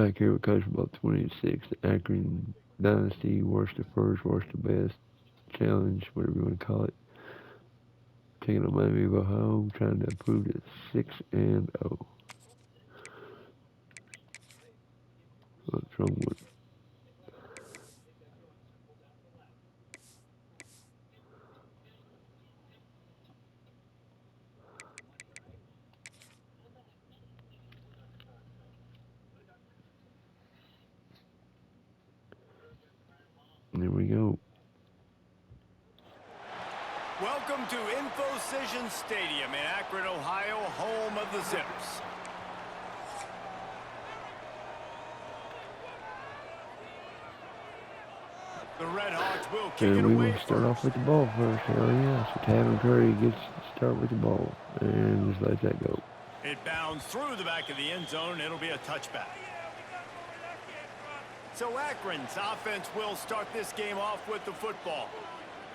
back here with Coach about 26. The Akron Dynasty, worst to first, worst to best challenge, whatever you want to call it. Taking on Miami of Ohio, trying to improve to 6-0. What's wrong with it? There we go. Welcome to InfoCision Stadium in Akron, Ohio, home of the Zips. The Red Hawks will kick it And we away will start off first. with the ball first. Hell yeah. So Tavin Curry gets to start with the ball. And just let that go. It bounced through the back of the end zone. It'll be a touchback. So Akron's offense will start this game off with the football.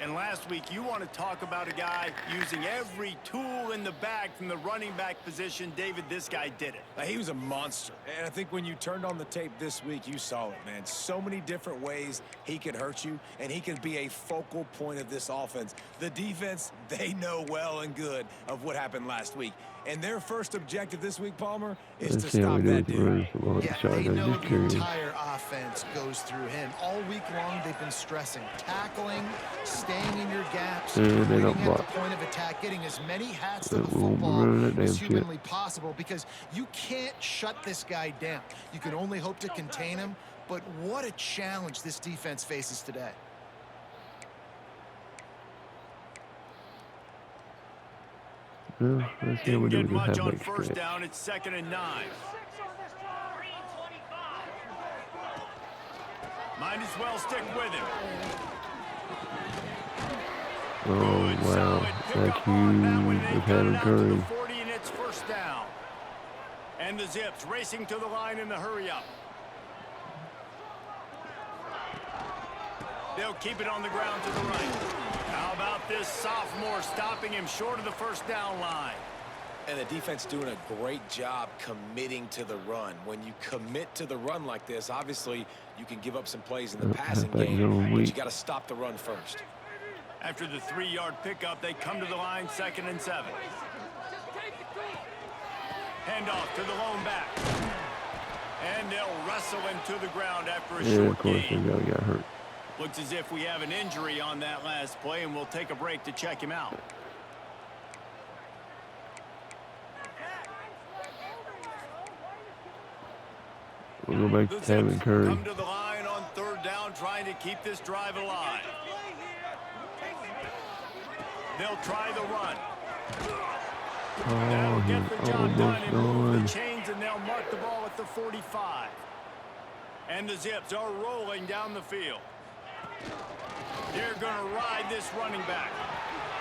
And last week, you want to talk about a guy using every tool in the bag from the running back position. David, this guy did it. He was a monster. And I think when you turned on the tape this week, you saw it, man. So many different ways he could hurt you, and he could be a focal point of this offense. The defense, they know well and good of what happened last week. And their first objective this week, Palmer, is Let's to see how stop we do that with the dude. running football. Yeah, Sorry, they I'm know just the curious. entire offense goes through him. All week long, they've been stressing tackling, staying in your gaps, And they waiting don't at block. the point of attack, getting as many hats to Yeah, the we won't be football running that as damn shit. humanly possible, because you can't shut this guy down. You can only hope to contain him, but what a challenge this defense faces today. Well, let's see how we Didn't do get with the much on halfback first stretch. down. It's 2nd and 9. Might as well stick with him. Oh, Good, wow. solid That's pickup on that one. huge They've with got it Tavin out to the Curry. 40, and it's first down. And the Zips racing to the line in the hurry-up. They'll keep it on the ground to the right. How about this sophomore stopping him short of the first down line? And the defense doing a great job committing to the run. When you commit to the run like this, obviously you can give up some plays in the passing halfback game, zone but you weak. got to stop the run first. After the 3-yard pickup, they come to the line, 2nd and 7. Handoff to the lone back. And they'll wrestle him to the ground after a And short of course, the gain. guy got hurt. Looks as if we have an injury on that last play, and we'll take a break to check him out. We'll go back The to Tavin Zips Curry. come to the line on 3rd down, trying to keep this drive alive. They'll try the run. Oh, They'll get the he's job done almost and move gone. the chains, and they'll mark the ball at the 45. And the Zips are rolling down the field. They're going to ride this running back.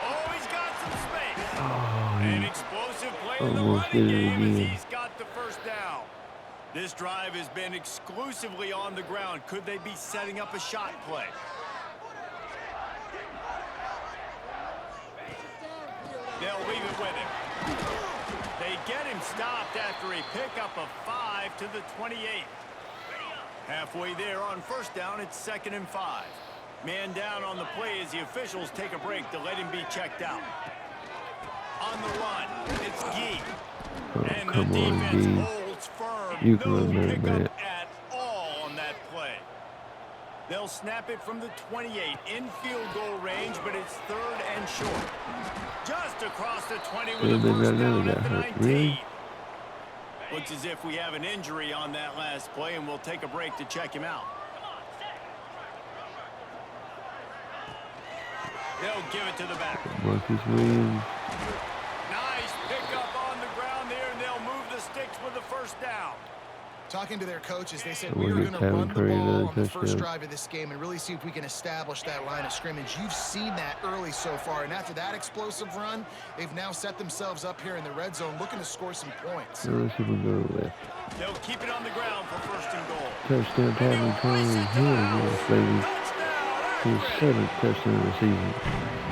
Oh, he's got some space. Oh, An he explosive play in the almost running did it game as again. he's got the first down. This drive has been exclusively on the ground. Could they be setting up a shot play? They'll leave it with him. They get him stopped after a pickup of 5 to the 28. Halfway there on first down, it's 2nd and 5. Man down on the play as the officials take a break to let him be checked out. On the run, it's Gee. Oh, And the come on, defense Gee. holds firm. You can No run better than pickup that. at all on that play. They'll snap it from the 28 in field goal range, but it's 3rd and short. Just across the 20 with And a they've got first another down guy at the hurt. 19. Really? Looks as if we have an injury on that last play, and we'll take a break to check him out. They'll give it to the back. Marcus Williams. Nice pickup on the ground there, and they'll move the sticks with the first down. Talking to their coaches, they said And we we'll are get going to Tavin run the Curry ball another on the first touchdown. drive of this game and really see if we can establish that line of scrimmage. You've seen that early so far, and after that explosive run, they've now set themselves up here in the red zone looking to score some points. Now let's see if we go left. They'll keep it on the ground for 1st and goal. Touchdown, Tavin Curry. Here we go, baby. Touchdown, his 7th touchdown of the season.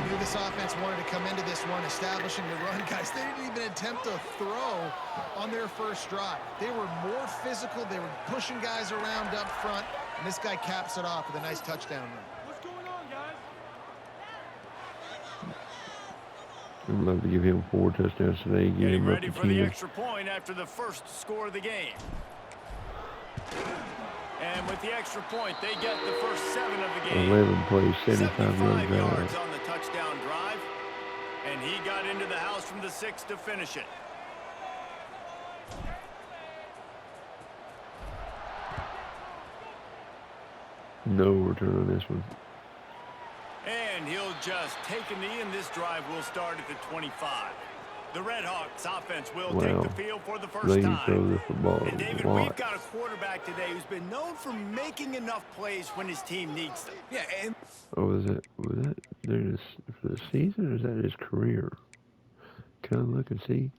You knew this offense wanted to come into this one, establishing the run, guys. They didn't even attempt to throw on their first drive. They were more physical. They were pushing guys around up front, and this guy caps it off with a nice touchdown run. What's going on, guys? I'd love to give him 4 touchdowns today. Get Getting him up ready to for the 10. extra point after the first score of the game. And with the extra point, they get the first 7 of the game. 11 plays, 75 75 yard yards drive. on the touchdown drive. And he got into the house from the 6 to finish it. No return on this one. And he'll just take a knee, and this drive will start at the 25. The Redhawks offense will take the field for the first They time. throw the football And a David, lot. we've got a quarterback today who's been known for making enough plays when his team needs them. Yeah, and Oh, was that there for the season, or is that his career? Can I look and see?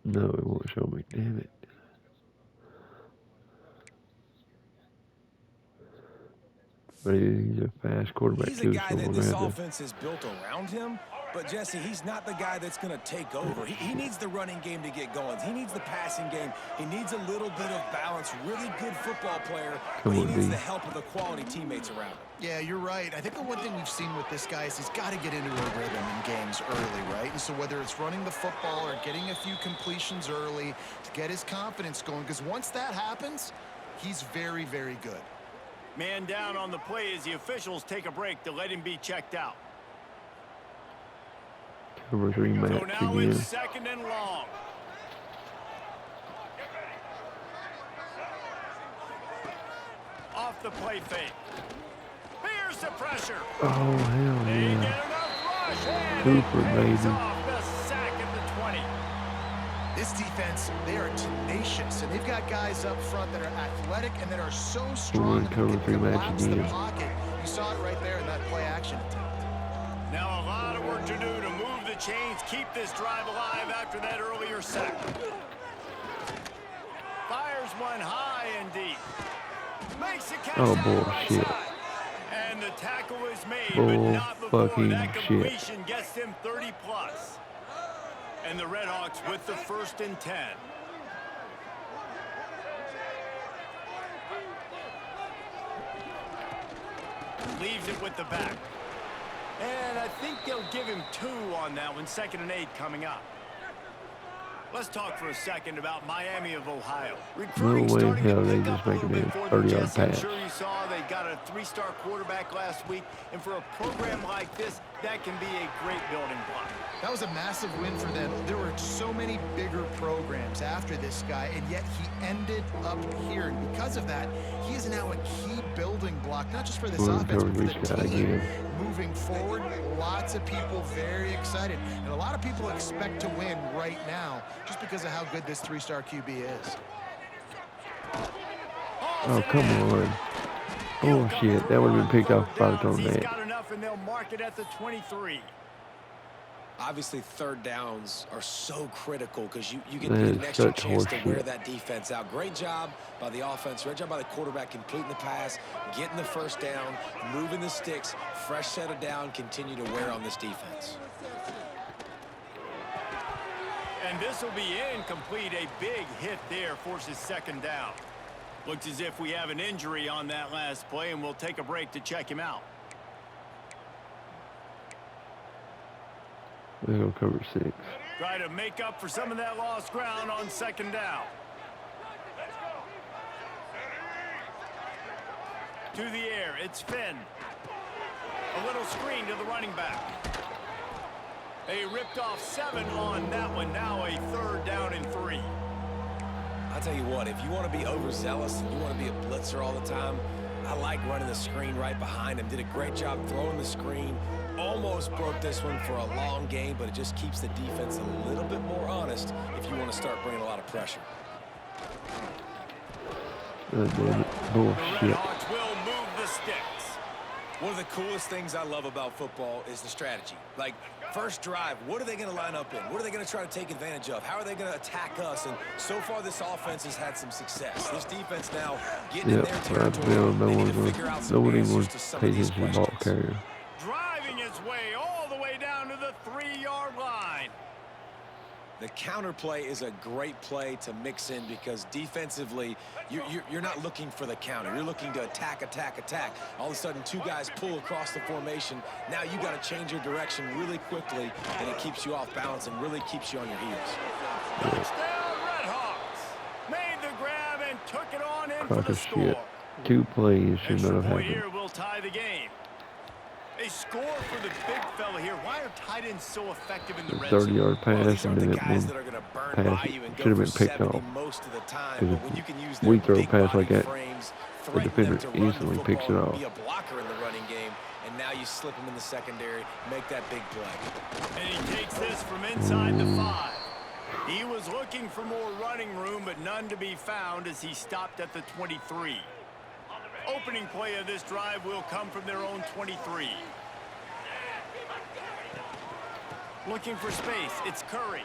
No, it won't show me. Damn it. But he's a fast quarterback he's a too, guy so that we're this gonna have offense is built around him. But, Jesse, he's not the guy that's going to take over. He needs the running game to get going. He needs the passing game. He needs a little bit of balance. Really good football player, but he needs the help of the quality teammates around him. Yeah, you're right. I think the one thing we've seen with this guy is he's got to get into a rhythm in games early, right? And so whether it's running the football or getting a few completions early to get his confidence going, because once that happens, he's very, very good. Man down on the play as the officials take a break to let him be checked out. cover 3 match So now again. it's 2nd and long. Off the play fake. Here's the pressure. Oh, hell They get yeah. enough rush, and Cooper, he pays baby. off the sack at the 20. This defense, they are tenacious, and they've got guys up front that are athletic and that are so strong that cover they 3 can match collapse the again. pocket. You saw it right there in that play action attempt. Now a lot of work to do to move the chains, keep this drive alive after that earlier sack. Fires one high and deep. Makes the catch Oh, down the right bullshit. side. And the tackle is made, but not before Bull-fucking that shit. completion gets them 30 plus. And the Redhawks with the 1st and 10. Leaves it with the back. And I think they'll give him 2 on that one. 2nd and 8 coming up. Let's talk for a second about Miami of Ohio. Recruiting No way in starting to hell they pick just up a make little it bit in for them, 30-yard Jesse. I'm pass. sure you saw they got a 3-star quarterback last week. And for a program like this, that can be a great building block. That was a massive win for them. There were so many bigger programs after this guy, and yet he ended up here. And because of that, he is now a key building block, not just for this offense, but for the team moving forward. Lots of people very excited. And a lot of people expect to win right now just because of how good this 3-star QB is. Oh, come on. Bullshit. That would have been picked off by the He's tornado. got enough, and they'll mark it at the 23. Obviously, 3rd downs are so critical because you get That an is extra such chance to wear horseshit. that defense out. Great job by the offense. Great job by the quarterback completing the pass, getting the 1st down, moving the sticks, fresh set of down, continue to wear on this defense. And this will be incomplete. A big hit there forces 2nd down. Looks as if we have an injury on that last play, and we'll take a break to check him out. They're going to cover 6. Try to make up for some of that lost ground on 2nd down. To the air, it's Finn. A little screen to the running back. They ripped off 7 on that one. Now a 3rd down and 3. I'll tell you what, if you want to be overzealous and you want to be a blitzer all the time, I like running the screen right behind him. Did a great job throwing the screen. Almost broke this one for a long game, but it just keeps the defense a little bit more honest if you want to start bringing a lot of pressure. God damn it. The Bullshit. Redhawks will move the sticks. One of the coolest things I love about football is the strategy. Like, first drive, what are they going to line up in? What are they going to try to take advantage of? How are they going to attack us? And so far, this offense has had some success. This defense now getting in their territory. They need to figure out some answers to some of these questions. Driving his way all the way down to the 3-yard line. The counter play is a great play to mix in because defensively, you're not looking for the counter. You're looking to attack, attack, attack. All of a sudden, two guys pull across the formation. Now you got to change your direction really quickly, and it keeps you off balance and really keeps you on your heels. Touchdown, Redhawks. Made the grab and took it on in for the score. 2 plays should Extra not have point happened. here will tie the game. They score for the big fella here. Why are tight ends so effective in the red zone? 30-yard pass, and then the that guys one that are going to burn pass by you and should go have been for picked 70 off. most of the time. Because But when you can use we their throw a big pass body like that, frames, the threaten defender them to run the easily picks it football off. and be a blocker in the running game, and now you slip them in the secondary, make that big play. And he takes this from inside the 5. He was looking for more running room, but none to be found as he stopped at the 23. Opening play of this drive will come from their own 23. Looking for space. It's Curry.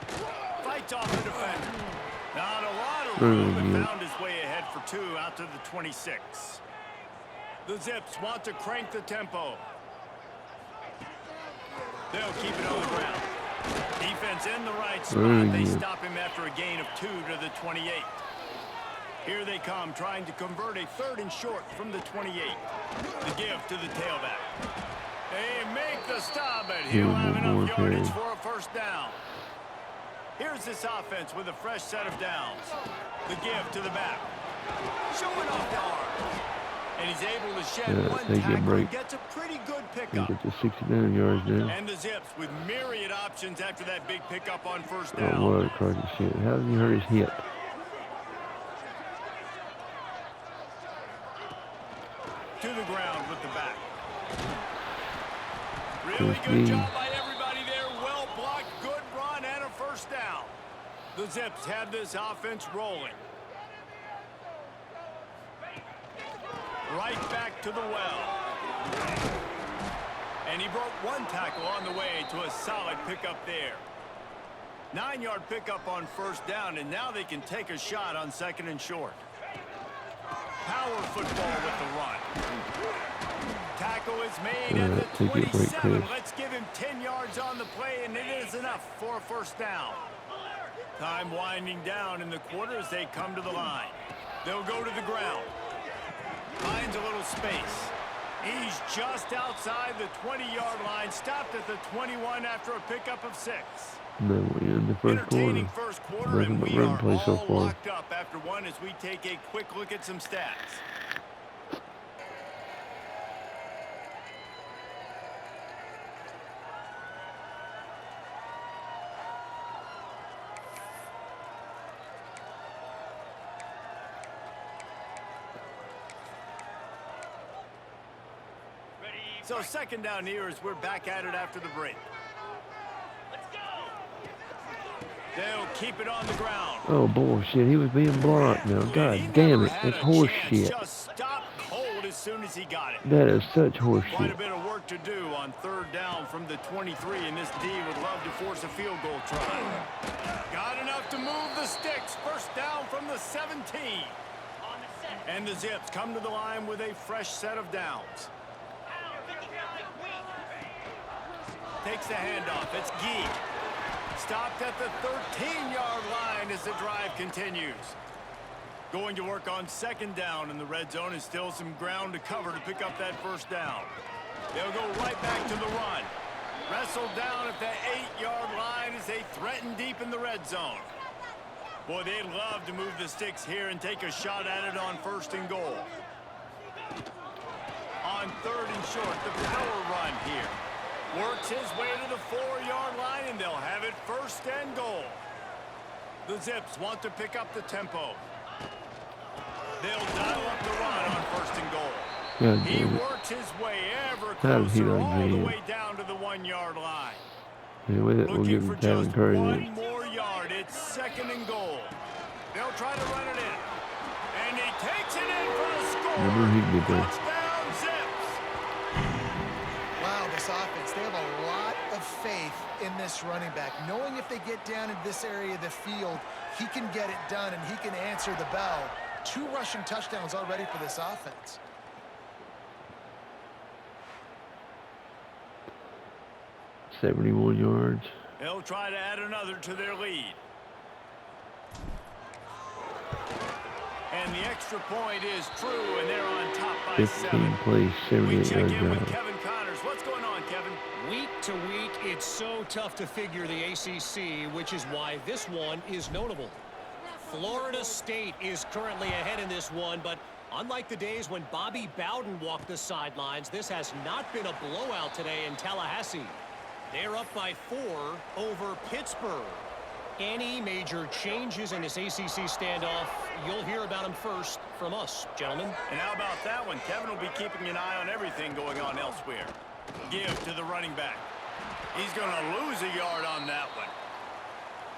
Fights off the defender. Not a lot of room, but found his way ahead for 2 out to the 26. The Zips want to crank the tempo. They'll keep it on the ground. Defense in the right spot. They stop him after a gain of 2 to the 28. Here they come, trying to convert a 3rd and short from the 28. The give to the tailback. They make the stop, but he'll have enough yardage for a first down. Here's this offense with a fresh set of downs. The give to the back. Showing off the arm. And he's able to shed one tackle and gets a pretty good pickup. Get to 69 yards now. And the Zips with myriad options after that big pickup on first down. Oh, what a crocky shit. How did he hurt his hip? To the ground with the back. Really good job by everybody there. Well blocked, good run, and a first down. The Zips have this offense rolling. Right back to the well. And he broke one tackle on the way to a solid pickup there. 9-yard pickup on first down, and now they can take a shot on 2nd and short. Power football with the run. Tackle is made at the 27. Let's give him 10 yards on the play, and it is enough for a first down. Time winding down in the quarter as they come to the line. They'll go to the ground. Finds a little space. He's just outside the 20-yard line. Stopped at the 21 after a pickup of 6. No, we in the first quarter. First quarter, and we are all locked up after one as we take a quick look at some stats. So 2nd down here as we're back at it after the break. They'll keep it on the ground. Oh, bullshit. He was being blocked now. God damn it. That's horse shit. Just stopped cold as soon as he got it. That is such horse Quite shit. a bit of work to do on 3rd down from the 23, and this D would love to force a field goal try. Got enough to move the sticks. First down from the 17. And the Zips come to the line with a fresh set of downs. Takes the handoff. It's Gee. Stopped at the 13-yard line as the drive continues. Going to work on 2nd down in the red zone, and still some ground to cover to pick up that first down. They'll go right back to the run. Wrestled down at the 8-yard line as they threaten deep in the red zone. Boy, they'd love to move the sticks here and take a shot at it on 1st and goal. On 3rd and short, the power run here. Works his way to the 4-yard line, and they'll have it 1st and goal. The Zips want to pick up the tempo. They'll dial up the run on 1st and goal. God He damn it. works his way ever How did he closer not all get the in? way down to the 1-yard line. Yeah, with it, we'll Looking give for him Calvin just Curry one this. more yard. It's 2nd and goal. They'll try to run it in. And he takes it in for a score. I knew he'd get there. Touchdown, Zips. this offense, they have a lot of faith in this running back, knowing if they get down in this area of the field, he can get it done and he can answer the bell. 2 rushing touchdowns already for this offense. 71 yards. They'll try to add another to their lead. And the extra point is true, and they're on top by 15 7. plays, We 78 check yard in with drive. Kevin Connors. What's going on, Kevin? Week to week, it's so tough to figure the ACC, which is why this one is notable. Florida State is currently ahead in this one, but unlike the days when Bobby Bowden walked the sidelines, this has not been a blowout today in Tallahassee. They're up by 4 over Pittsburgh. Any major changes in this ACC standoff, you'll hear about them first from us, gentlemen. And how about that one? Kevin will be keeping an eye on everything going on elsewhere. Give to the running back. He's going to lose a yard on that one.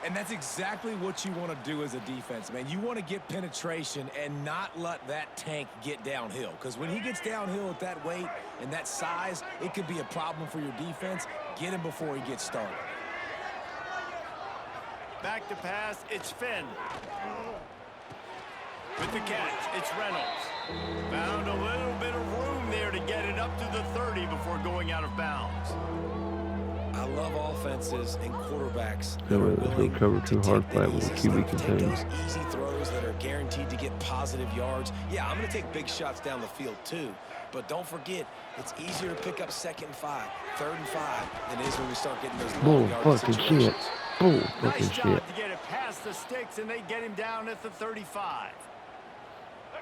And that's exactly what you want to do as a defense, man. You want to get penetration and not let that tank get downhill. Because when he gets downhill at that weight and that size, it could be a problem for your defense. Get him before he gets started. Back to pass, it's Finn. With the catch, it's Reynolds. Found a little bit of room there to get it up to the 30 before going out of bounds. I love offenses and quarterbacks that No, are let's go willing cover to too hard take the flat with easy QB stuff, take contained. those easy throws that are guaranteed to get positive yards. Yeah, I'm going to take big shots down the field too. But don't forget, it's easier to pick up 2nd and 5, 3rd and 5 than it is when we start getting those long Bull yard fucking situations. shit. Bull fucking Nice shit. job to get it past the sticks, and they get him down at the 35.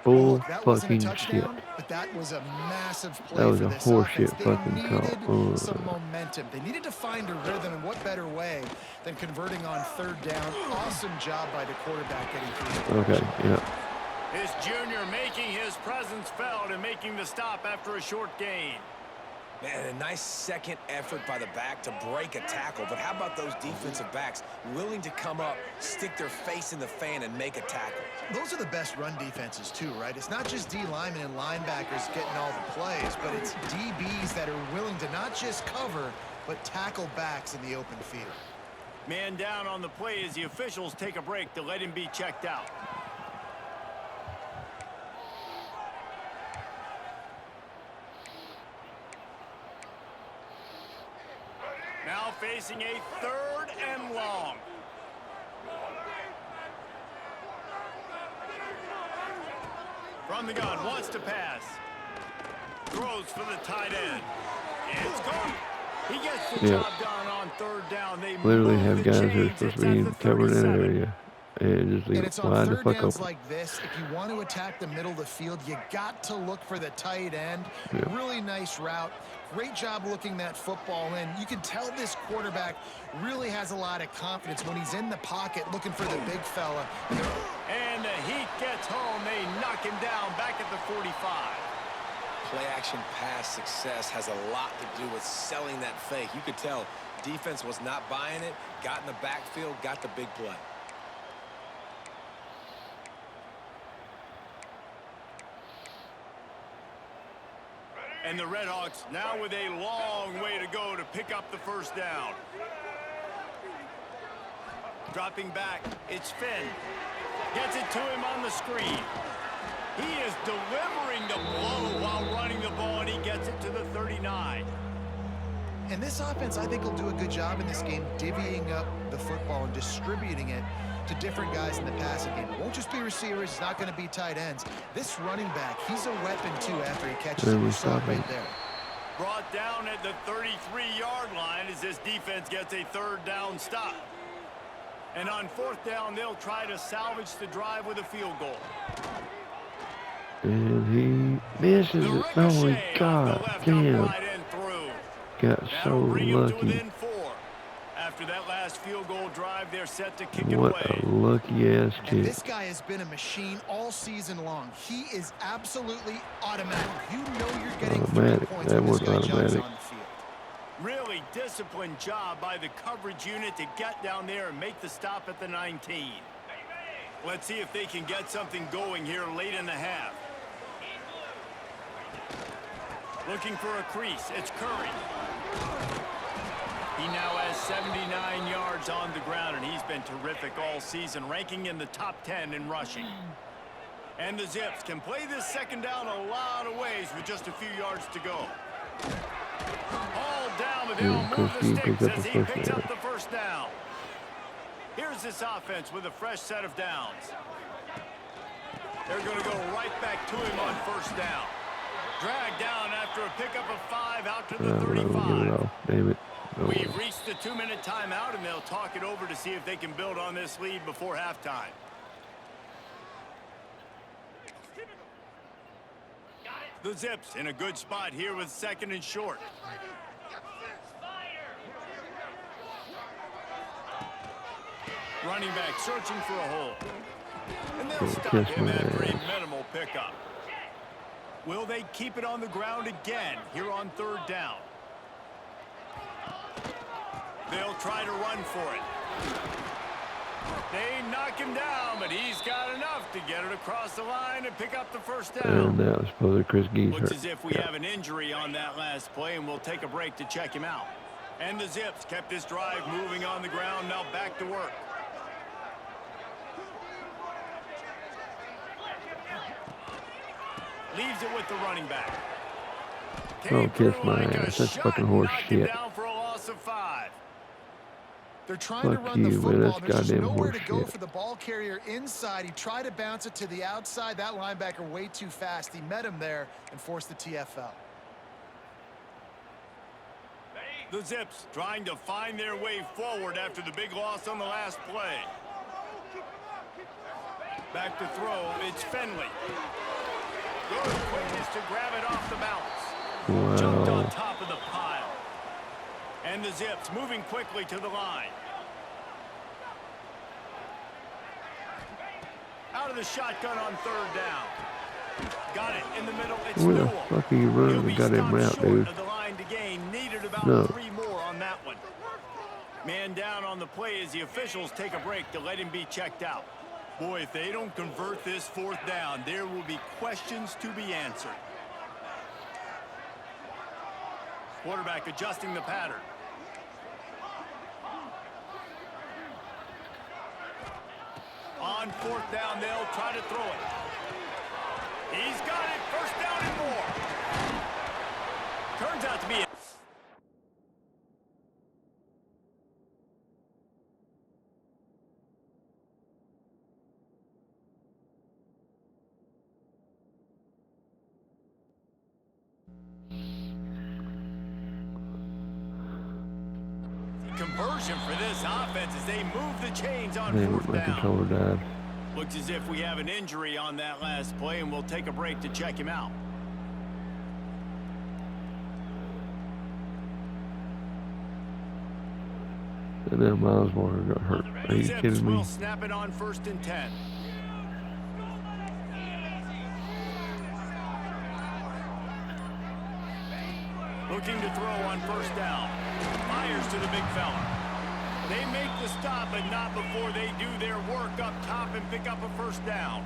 Bull Look, that wasn't a fucking shit. touchdown, but that was a massive play That was for a this horseshit offense. They fucking call. needed some momentum. They needed to find a rhythm, and what better way than converting on 3rd down. Awesome job by the quarterback getting through. Okay, yeah. This junior making his presence felt and making the stop after a short gain. Man, a nice second effort by the back to break a tackle. But how about those defensive backs willing to come up, stick their face in the fan, and make a tackle? Those are the best run defenses too, right? It's not just D linemen and linebackers getting all the plays, but it's DBs that are willing to not just cover, but tackle backs in the open field. Man down on the play as the officials take a break to let him be checked out. Now facing a 3rd and long. From the gun, wants to pass. Throws for the tight end. It's gone. He gets the job done on 3rd down. They Literally move have the guys that are chains. supposed It's to at be the covering that 37. area and just And leave it's it on wide the 3rd fuck downs open. like this. If you want to attack the middle of the field, you got to look for the tight end. Yeah. Really nice route. Great job looking that football in. You can tell this quarterback really has a lot of confidence when he's in the pocket looking for the big fella. And the heat gets home. They knock him down back at the 45. Play action pass success has a lot to do with selling that fake. You could tell defense was not buying it, got in the backfield, got the big play. And the Redhawks now with a long way to go to pick up the 1st down. Dropping back, it's Finn. Gets it to him on the screen. He is delivering the blow while running the ball, and he gets it to the 39. And this offense, I think, will do a good job in this game divvying up the football and distributing it to different guys in the passing game. It won't just be receivers. It's not going to be tight ends. This running back, he's a weapon, too, after he catches it. We saw it right there. Brought down at the 33-yard line as this defense gets a 3rd down stop. And on 4th down, they'll try to salvage the drive with a field goal. And he misses it. Oh my god, damn. Got so lucky. After that last field goal drive, they're set to kick it What away. a lucky ass And kid. this guy has been a machine all season long. He is absolutely automatic. You know you're getting 3 Automatic. points That when this was guy jumps automatic. on the field. Really disciplined job by the coverage unit to get down there and make the stop at the 19. Let's see if they can get something going here late in the half. Looking for a crease. It's Curry. He now has 79 yards on the ground, and he's been terrific all season, ranking in the top 10 in rushing. And the Zips can play this second down a lot of ways with just a few yards to go. All down, but they'll move the sticks as he picks up the first down. Here's this offense with a fresh set of downs. They're going to go right back to him on first down. Dragged down after a pickup of 5 out to the 35. Damn it. We've reached the 2-minute timeout, and they'll talk it over to see if they can build on this lead before halftime. The Zips in a good spot here with 2nd and short. Running back searching for a hole. And they'll stop him after a minimal pickup. Will they keep it on the ground again here on 3rd down? They'll try to run for it. They knock him down, but he's got enough to get it across the line and pick up the first down. And that was supposed to Chris Geese. Looks as if we have an injury on that last play, and we'll take a break to check him out. And the Zips kept this drive moving on the ground, now back to work. Leaves it with the running back. Oh, kiss my ass. That's fucking horse shit. Down for a loss of 5. They're trying to run the football. There's just nowhere to go for the ball carrier inside. He tried to bounce it to the outside. That linebacker way too fast. He met him there and forced the TFL. The Zips trying to find their way forward after the big loss on the last play. Back to throw, it's Finley. Good quickness to grab it off the bounce. Wow. Jumped on top of the pile. And the Zips moving quickly to the line. Out of the shotgun on 3rd down. Got it in the middle. It's Where the Newell. fuck are you running the goddamn route, dude? Of the line to gain. Needed about No. 3 more on that one. Man down on the play as the officials take a break to let him be checked out. Boy, if they don't convert this 4th down, there will be questions to be answered. Quarterback adjusting the pattern. On 4th down, they'll try to throw it. He's got it. First down and more. Turns out to be conversion for this offense as they move the chains on 4th My down. controller died. Looks as if we have an injury on that last play, and we'll take a break to check him out. And then Miles Walker got hurt. Are you kidding me? Will snap it on 1st and 10. Looking to throw on 1st down. Fires to the big fella. They make the stop, but not before they do their work up top and pick up a 1st down.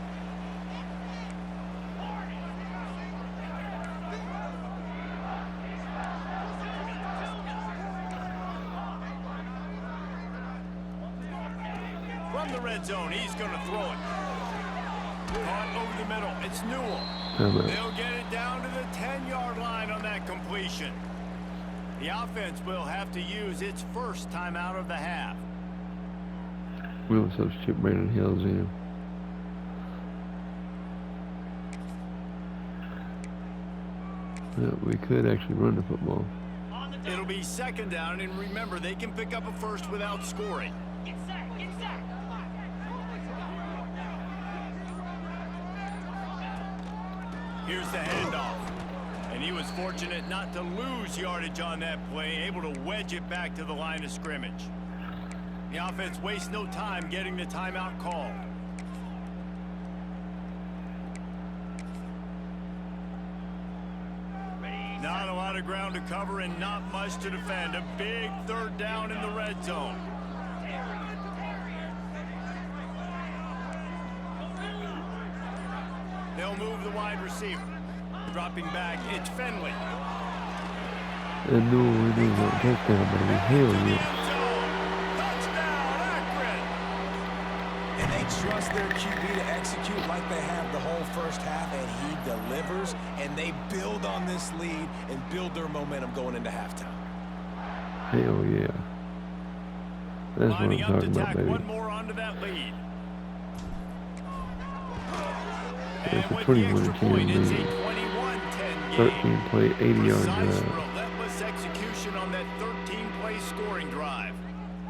From the red zone, he's going to throw it. Caught over the middle. It's Newell. They'll get it down to the 10-yard line on that completion. The offense will have to use its first timeout of the half. We'll substitute Brandon Hills in. Yeah, we could actually run the football. It'll be 2nd down, and remember, they can pick up a first without scoring. Here's the handoff. And he was fortunate not to lose yardage on that play, able to wedge it back to the line of scrimmage. The offense wastes no time getting the timeout called. Not a lot of ground to cover and not much to defend. A big 3rd down in the red zone. They'll move the wide receiver. Dropping back, it's Finley. And no, it is a touchdown, baby. Hell To the yes. end zone. Touchdown, Akron. And they trust their QB to execute like they have the whole first half, and he delivers, and they build on this lead and build their momentum going into halftime. Hell yeah. That's what I'm Lining up to talking about, tack baby. one more onto that lead. It's And a with the 21-10 extra point, it's a lead. 21-10 13 game. play, 80-yard Precise, drive. relentless execution on that 13-play scoring drive.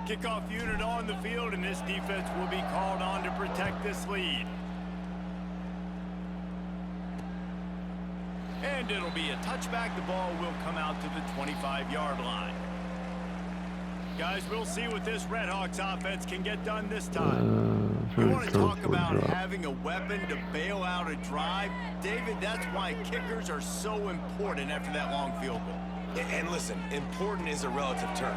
Kickoff unit on the field, and this defense will be called on to protect this lead. And it'll be a touchback. The ball will come out to the 25-yard line. Guys, we'll see what this Redhawks offense can get done this time. You want to talk about having a weapon to bail out a drive? David, that's why kickers are so important after that long field goal. And listen, important is a relative term.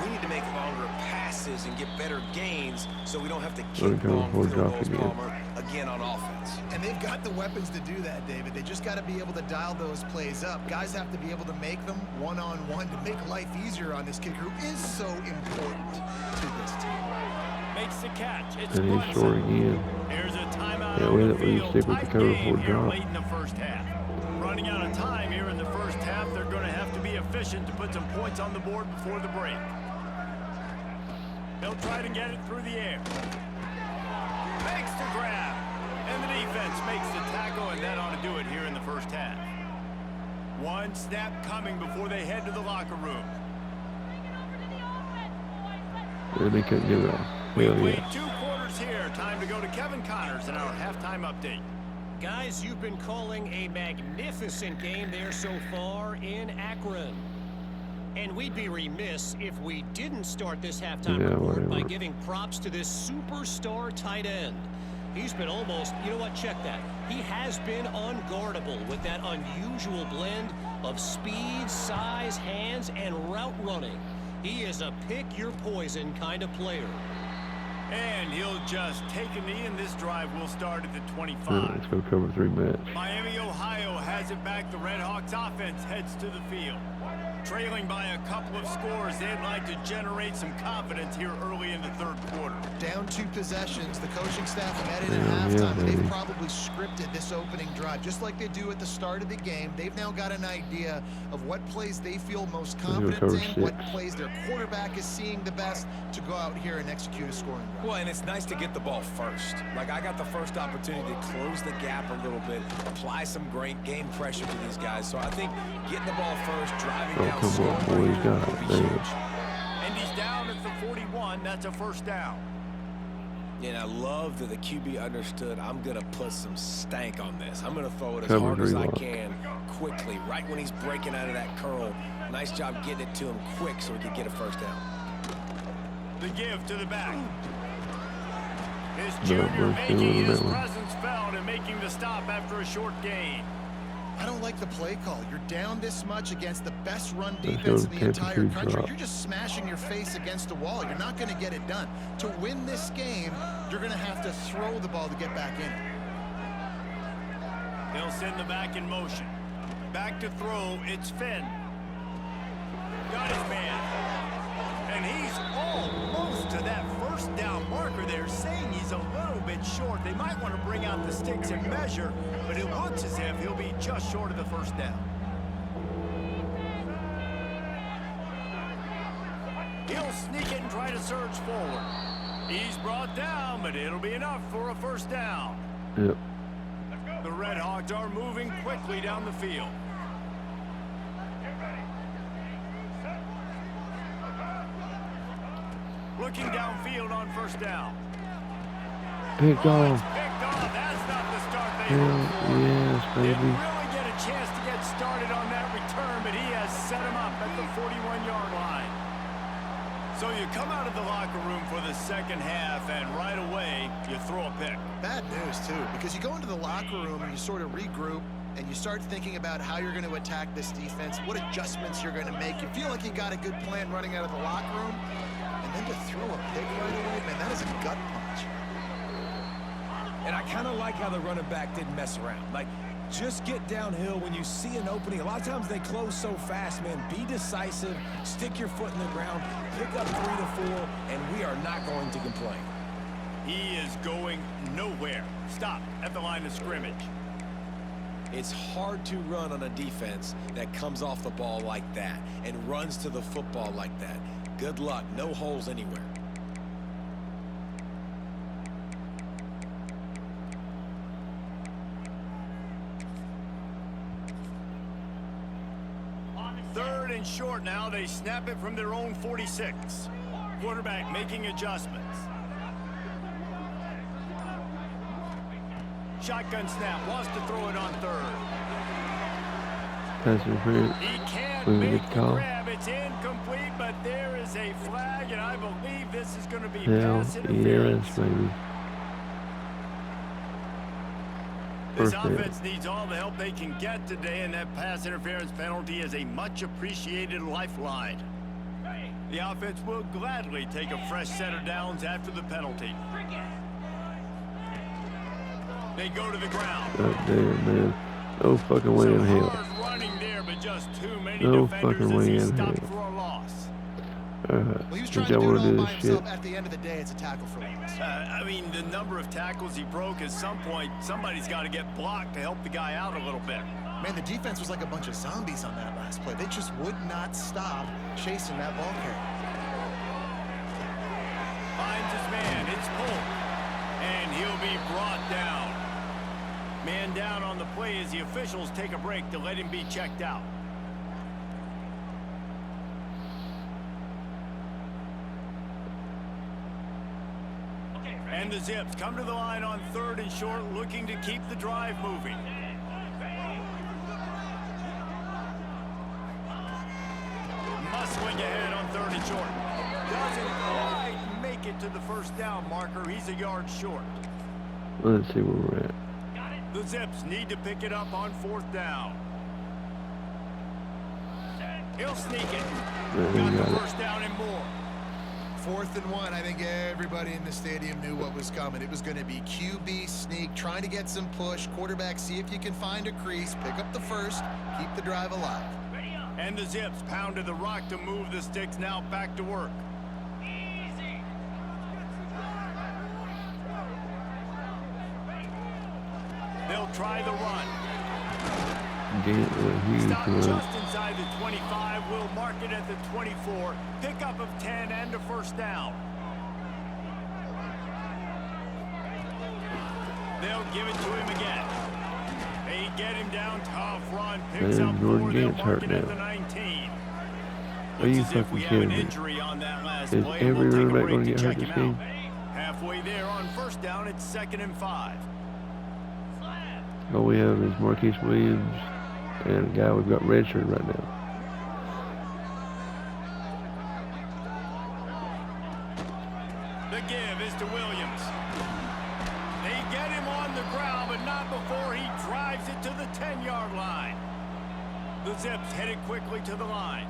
We need to make longer passes and get better gains so we don't have to kick long field goals, Palmer, again on offense. And they've got the weapons to do that, David. They just got to be able to dial those plays up. Guys have to be able to make them one-on-one to make life easier on this kicker who is so important to this team. Makes the catch. It's And he's scoring again. Here's a timeout Yeah, on we the stick field. with the Tight cover game for here drop. late in the first half. Running out of time here in the first half. They're going to have to be efficient to put some points on the board before the break. They'll try to get it through the air. Makes the grab. And the defense makes the tackle, and that ought to do it here in the first half. One snap coming before they head to the locker room. And they couldn't get it off. We've Hell played yeah. 2 quarters here. Time to go to Kevin Connors in our halftime update. Guys, you've been calling a magnificent game there so far in Akron. And we'd be remiss if we didn't start this halftime report by giving props to this superstar tight end. He's been almost, you know what, check that. He has been unguardable with that unusual blend of speed, size, hands, and route running. He is a pick-your-poison kind of player. And he'll just take a knee, and this drive will start at the 25. Let's go cover 3 match. Miami, Ohio has it back. The Redhawks offense heads to the field. Trailing by a couple of scores, they'd like to generate some confidence here early in the third quarter. Down 2 possessions, the coaching staff met in at halftime, and they've probably scripted this opening drive. Just like they do at the start of the game, they've now got an idea of what plays they feel most confident in, what plays their quarterback is seeing the best to go out here and execute a scoring drive. Well, and it's nice to get the ball first. Like, I got the first opportunity to close the gap a little bit, apply some great game pressure to these guys. So I think getting the ball first, driving down, come on, boys, God, will be huge. And he's down at the 41. That's a first down. And I love that the QB understood, I'm going to put some stank on this. I'm going to throw it as Cover hard as I relock. can, quickly, right when he's breaking out of that curl. Nice job getting it to him quick so he could get a first down. The give to the back. His junior making his presence felt and making the stop after a short gain. I don't like the play call. You're down this much against the best run defense in the entire country. You're just smashing your face against the wall. You're not going to get it done. To win this game, you're going to have to throw the ball to get back in it. They'll send the back in motion. Back to throw. It's Finn. Got his man. And he's almost to that first down marker there, saying he's a little bit short. They might want to bring out the sticks and measure, but it looks as if he'll be just short of the first down. He'll sneak it and try to surge forward. He's brought down, but it'll be enough for a first down. Yep. The Redhawks are moving quickly down the field. Looking downfield on first down. Picked off. Picked off. That's not the start they Hell hoped for. yes, Didn't baby. really get a chance to get started on that return, but he has set him up at the 41-yard line. So you come out of the locker room for the second half, and right away, you throw a pick. Bad news, too, because you go into the locker room and you sort of regroup, and you start thinking about how you're going to attack this defense, what adjustments you're going to make. You feel like you got a good plan running out of the locker room, and then to throw a pick right away, man, that is a gut punch. And I kind of like how the running back didn't mess around. Like, Just get downhill when you see an opening. A lot of times they close so fast, man. Be decisive, stick your foot in the ground, pick up 3 to 4, and we are not going to complain. He is going nowhere. Stop at the line of scrimmage. It's hard to run on a defense that comes off the ball like that and runs to the football like that. Good luck. No holes anywhere. Third and short now. They snap it from their own 46. Quarterback making adjustments. Shotgun snap. Wants to throw it on third. Pass interference. He can't When we make get the called. grab. It's incomplete, but there is a flag, and I believe this is going to be Hell pass interference. yes, baby. This First down. offense needs all the help they can get today, and that pass interference penalty is a much-appreciated lifeline. The offense will gladly take a fresh set of downs after the penalty. They go to the ground. God damn, man. No fucking way in Some hell. hard running there, but just too many No defenders fucking as way he in stopped hell. for a loss. Well, he was trying Think to I do it want all to do by this himself. shit? At the end of the day, it's a tackle for loss. I mean, the number of tackles he broke, at some point, somebody's got to get blocked to help the guy out a little bit. Man, the defense was like a bunch of zombies on that last play. They just would not stop chasing that ball carrier. Finds his man. It's Polk. And he'll be brought down. Man down on the play as the officials take a break to let him be checked out. And the Zips come to the line on third and short, looking to keep the drive moving. Muscling ahead on third and short. Doesn't quite make it to the first down marker. He's a yard short. Let's see where we're at. The Zips need to pick it up on fourth down. He'll sneak it. Man, he Got got the it. first down and more. 4th and 1, I think everybody in the stadium knew what was coming. It was going to be QB sneak, trying to get some push. Quarterback, see if you can find a crease. Pick up the first. Keep the drive alive. And the Zips pound to the rock to move the sticks. Now back to work. They'll try the run. Huge Stop run. just inside the 25. We'll mark it at the 24. Pickup of 10 and a first down. They'll give it to him again. They get him down. Tough run. Picks Man, up Jordan 4. They'll Gant's mark hurt it at now. the 19. Are you Looks as if fucking we have kidding an me? injury on that last Is play. every We'll take a running back break going to to get hurt check this him game? out. Halfway there on first down. It's 2nd and 5. All we have is Marquise Williams and a guy we've got redshirt right now. The give is to Williams. They get him on the ground, but not before he drives it to the 10-yard line. The Zips headed quickly to the line.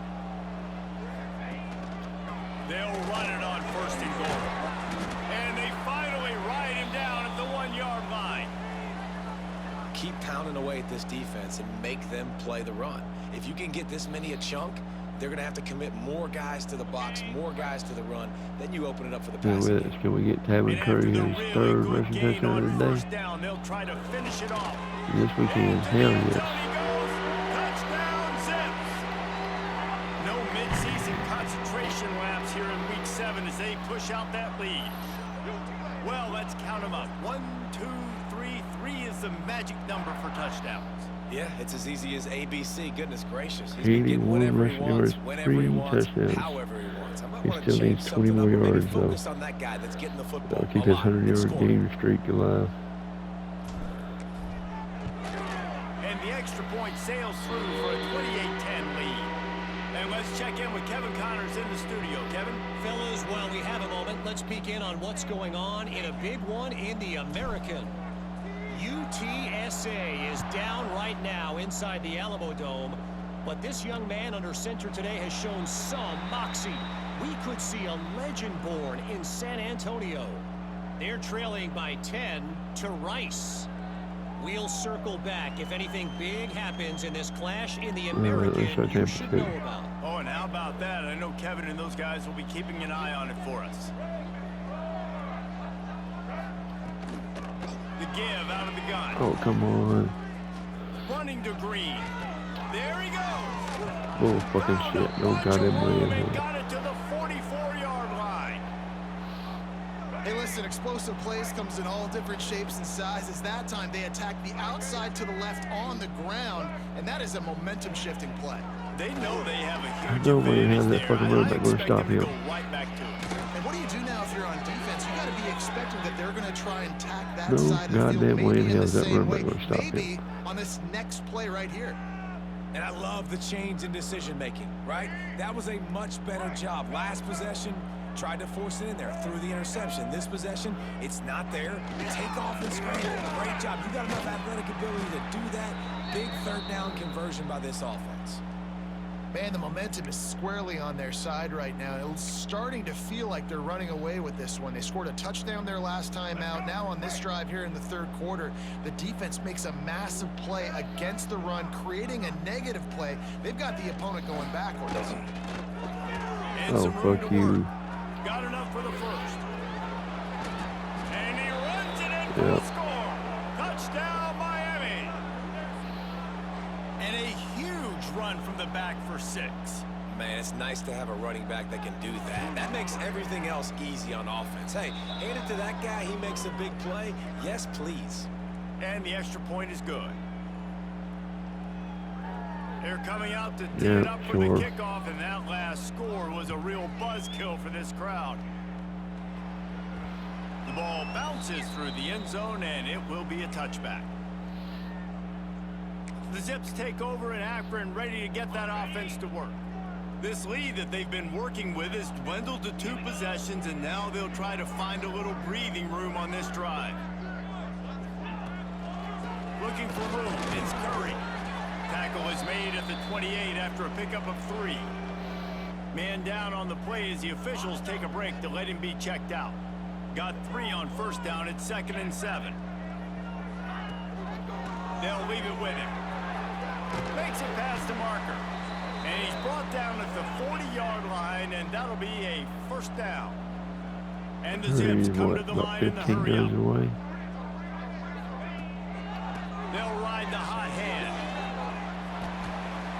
They'll run it on 1st and goal. And they finally ride him down at the 1-yard line. Keep pounding away at this defense and make them play the run. If you can get this many a chunk, they're going to have to commit more guys to the box, more guys to the run. Then you open it up for the Now passing with game. us, can we get Tavon And after Curry the his really third good rushing gain touchdown on of the first day? down, they'll try to finish it off. Yes, we can. And to Hell the end yes. zone he goes. Touchdown, Zips. No midseason concentration laps here in Week 7 as they push out that lead. Well, let's count them up. 1, 2, 3. 3 is the magic number for touchdowns. Yeah, it's as easy as ABC. Goodness gracious. He's been getting 81 whatever he rushing wants, yards, whenever he 3 wants, touchdowns. however he wants. I might He want still to change needs 20 something more up, or maybe yards, though. focus on that guy that's getting the football I'll keep his alive and 100-yard scoring. game streak alive. And the extra point sails through for a 28-10 lead. And let's check in with Kevin Connors in the studio. Kevin? Fellas, while we have a moment, let's peek in on what's going on in a big one in the American. UTSA is down right now inside the Alamo Dome, but this young man under center today has shown some moxie. We could see a legend born in San Antonio. They're trailing by 10 to Rice. We'll circle back if anything big happens in this clash in the American let's you start should Tampa know too. about. Oh, and how about that? I know Kevin and those guys will be keeping an eye on it for us. The give out of the gun. Oh, come on. Running to Green. There he goes. Oh, fucking shit. No goddamn way. And got it to the 44-yard line. Hey, listen, explosive plays comes in all different shapes and sizes. That time they attack the outside to the left on the ground, and that is a momentum-shifting play. They know they have a huge No way advantage has that there. fucking running back gonna expect stop them to him. go right back to it. And what do you do now if you're on defense? You got to be expecting that they're going to try and tack that No side of the field, goddamn way maybe in in the hell is that same running way, back gonna stop him. maybe on this next play right here. And I love the change in decision-making, right? That was a much better job. Last possession, tried to force it in there through the interception. This possession, it's not there. Take off and scramble. Great job. You got enough athletic ability to do that. Big third down conversion by this offense. Man, the momentum is squarely on their side right now. It's starting to feel like they're running away with this one. They scored a touchdown their last time out. Now on this drive here in the third quarter, the defense makes a massive play against the run, creating a negative play. They've got the opponent going backwards. And Oh, some room fuck to you. work. Got enough for the first. And he runs it in for Yep. the score. Touchdown, Miami. And a huge run from the back for 6. Man, it's nice to have a running back that can do that. That makes everything else easy on offense. Hey, hand it to that guy. He makes a big play. Yes, please. And the extra point is good. They're coming out to tee Yeah, it up for sure. the kickoff, and that last score was a real buzzkill for this crowd. The ball bounces through the end zone, and it will be a touchback. The Zips take over in Akron, ready to get that offense to work. This lead that they've been working with has dwindled to 2 possessions, and now they'll try to find a little breathing room on this drive. Looking for room, it's Curry. Tackle is made at the 28 after a pickup of 3. Man down on the play as the officials take a break to let him be checked out. Got 3 on first down at 2nd and 7. They'll leave it with him. Makes it past the marker. And he's brought down at the 40-yard line, and that'll be a first down. And the Zips He's come what, to the about line in the 15 hurry up. yards away? They'll ride the hot hand.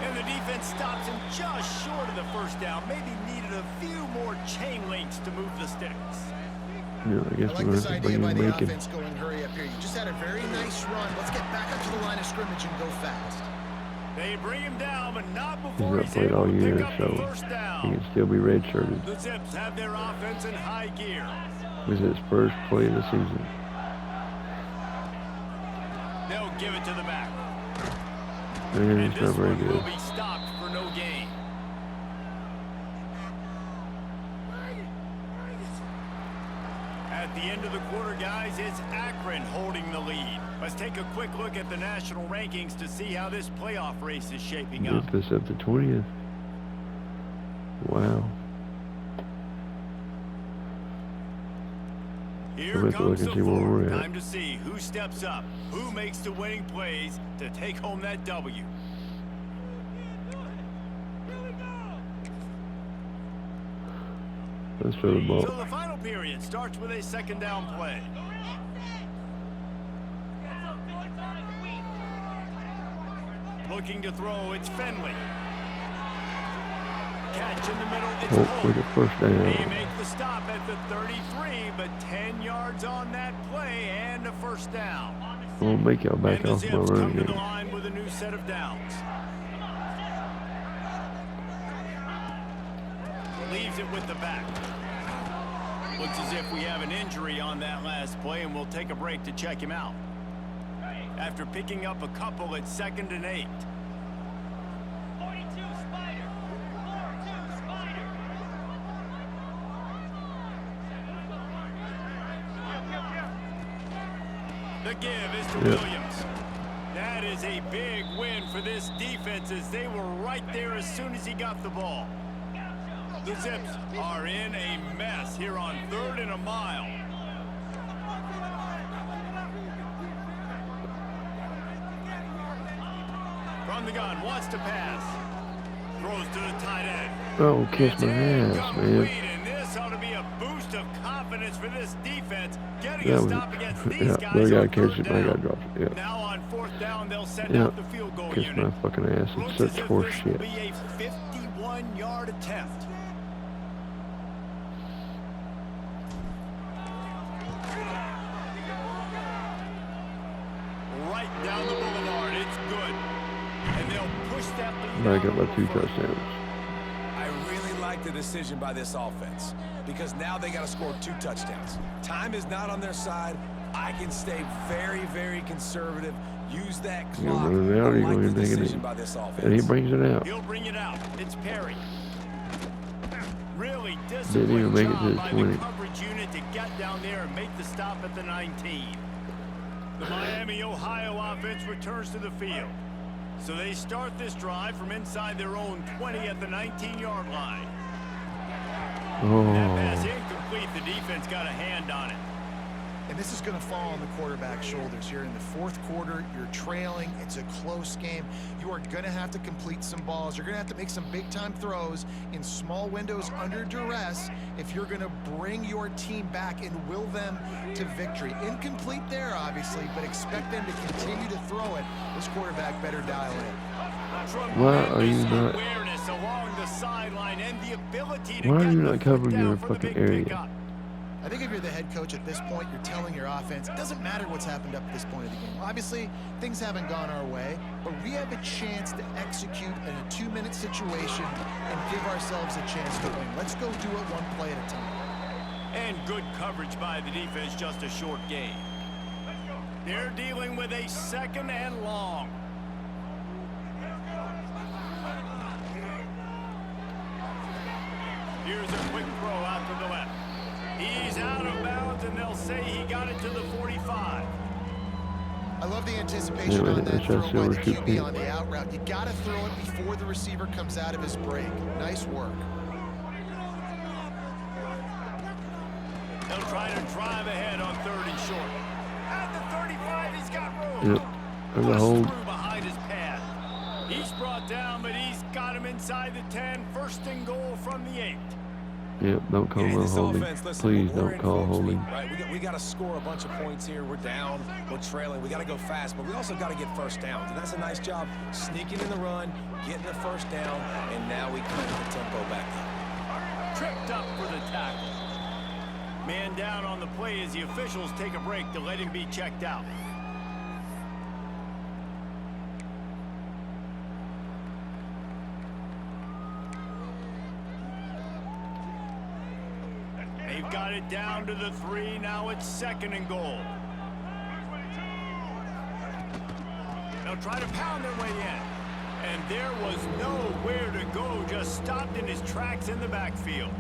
And the defense stops him just short of the first down. Maybe needed a few more chain links to move the sticks. Yeah, I guess I like we're this going to idea bring by in the Macon. offense going hurry up here. You just had a very nice run. Let's get back up to the line of scrimmage and go fast. They bring him down, but not He's before not he's played able all to year, pick up the so first he down. can still be redshirted. The Zips have their offense in high gear. This is his first play of the season. They'll give it to the back. And And it's this not very one will good. be stopped for no gain. At the end of the quarter, guys, it's Akron holding the lead. Let's take a quick look at the national rankings to see how this playoff race is shaping up. Memphis up to 20th. Wow. Here We'll have to look comes and the see where we're fourth. at. Time to see who steps up, who makes the winning plays to take home that W. Let's throw the ball. So the final period starts with a 2nd down play. Looking to throw, it's Finley. Catch in the middle, it's Hopefully the Holt. first They down. make the stop at the 33, but 10 yards on that play and a first down. I'm going to make y'all back And the off my Zips come running to the game. line with a new set of downs. Leaves it with the back. Looks as if we have an injury on that last play, and we'll take a break to check him out. After picking up a couple at 2nd and 8. 42 Spider. 42 Spider. The give is to Yep. Williams. That is a big win for this defense as they were right there as soon as he got the ball. The Zips are in a mess here on 3rd and a mile. from the gun, wants to pass. Throws to the tight end. Oh, kiss It's my ass, incomplete, man. and this ought to be a boost of confidence for this defense. Getting That a was, stop against these yeah, guys they gotta on catch third it, but I gotta down. drop it. Yeah. Now on fourth down, they'll send Yeah. out the field goal Kiss unit. my fucking ass. It's Looks such as if horse this will shit. be a 51-yard attempt. Right down the boulevard. It's good. And they'll push that lead I out got a my little 2 further. touchdowns. I really like the decision by this offense because now they got to score 2 touchdowns. Time is not on their side. I can stay very, very conservative. Use that You're clock. running out, I you're like going the to take decision it by this in. offense. And he brings it out. He'll bring it out. It's Perry. Really Didn't even disciplined make it to job the by 20. the coverage unit to get down there and make the stop at the 19. The Miami, Ohio offense returns to the field. So they start this drive from inside their own 20 at the 19-yard line. That pass Oh, incomplete. The defense got a hand on it. And this is going to fall on the quarterback's shoulders here in the fourth quarter. You're trailing. It's a close game. You are going to have to complete some balls. You're going to have to make some big-time throws in small windows under duress if you're going to bring your team back and will them to victory. Incomplete there, obviously, but expect them to continue to throw it. This quarterback better dial in. why are you Tremendous not? awareness along the sideline and the ability to Why are get you the not foot covering down your for the fucking big area? pickup. I think if you're the head coach at this point, you're telling your offense, it doesn't matter what's happened up at this point of the game. Obviously, things haven't gone our way, but we have a chance to execute in a 2-minute situation and give ourselves a chance to win. Let's go do it one play at a time. And good coverage by the defense, just a short gain. They're dealing with a 2nd and long. Here's a quick throw out to the left. He's out of bounds, and they'll say he got it to the 45. I love the anticipation Yeah, on that that's throw just by the over 2 QB feet. on the out route. You got to throw it before the receiver comes out of his break. Nice work. They'll try to drive ahead on 3rd and short. At the 35, he's got room. Yep. There's a Pushed hold. through behind his pad. He's brought down, but he's got him inside the 10. 1st and goal from the 8. Yep, don't call Yeah, no this holding. offense, listen, Please we're don't in call folks holding. week, right? We got to score a bunch of points here. We're down, we're trailing. We got to go fast, but we also got to get first downs. And that's a nice job sneaking in the run, getting the first down, and now we crank the tempo back up. Tripped up for the tackle. Man down on the play as the officials take a break to let him be checked out. They've got it down to the 3. Now it's 2nd and goal. They'll try to pound their way in. And there was nowhere to go, just stopped in his tracks in the backfield.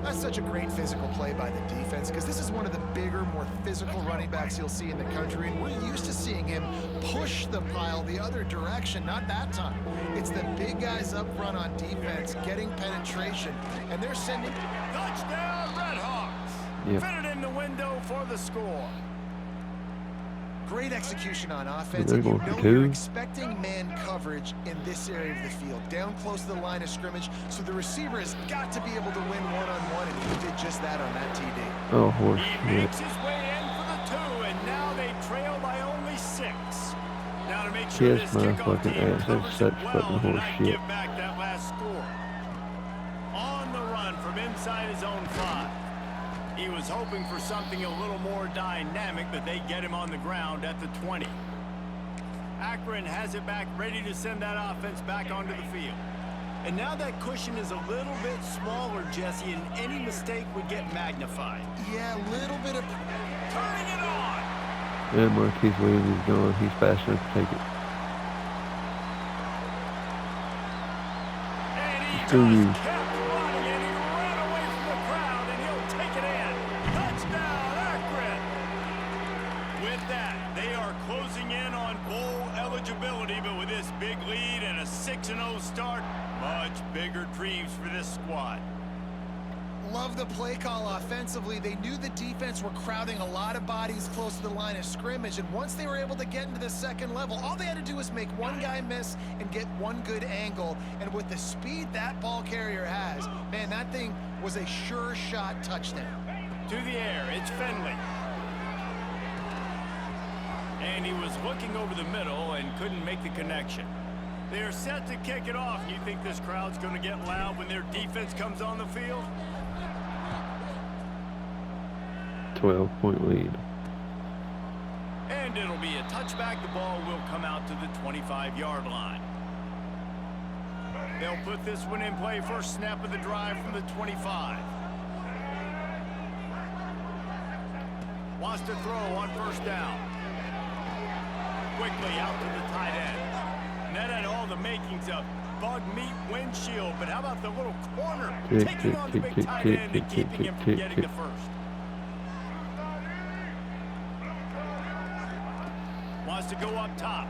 That's such a great physical play by the defense because this is one of the bigger, more physical running backs you'll see in the country, and we're used to seeing him push the pile the other direction. Not that time. It's the big guys up front on defense getting penetration, and they're sending... Touchdown, Redhawks! Yep. Fitted in the window for the score. Great execution on offense. They're And you going for know 2. you're expecting man coverage in this area of the field, down close to the line of scrimmage, so the receiver has got to be able to win one-on-one, and he did just that on that TD. Oh, horse He shit. makes his way in for the 2, and now they trail by only 6. Now to make sure Kiss this my kickoff fucking team ass. covers That's it such well fucking to horse not shit. give back that last score. On the run from inside his own 5. He was hoping for something a little more dynamic, but they get him on the ground at the 20. Akron has it back, ready to send that offense back onto the field. And now that cushion is a little bit smaller, Jesse, and any mistake would get magnified. Yeah, a little bit of... Turning it on! And Marquise Williams is gone. He's fast enough to take it. And he Screw just you. kept running, and he ran away from the crowd, and he'll take it in. Touchdown, Akron! With that, they are closing in on bowl eligibility, but with this big lead and a 6-0 start, much bigger dreams for this squad. love the play call offensively. They knew the defense were crowding a lot of bodies close to the line of scrimmage, and once they were able to get into the second level, all they had to do was make one guy miss and get one good angle. And with the speed that ball carrier has, man, that thing was a sure shot touchdown. To the air, it's Finley. And he was looking over the middle and couldn't make the connection. They're set to kick it off. You think this crowd's going to get loud when their defense comes on the field? 12-point lead. And it'll be a touchback. The ball will come out to the 25-yard line. They'll put this one in play. First snap of the drive from the 25. Wants to throw on first down. Quickly out to the tight end. And that had all the makings of bug meat windshield, but how about the little corner taking on the big tight end and keeping him from getting the first? Wants to go up top.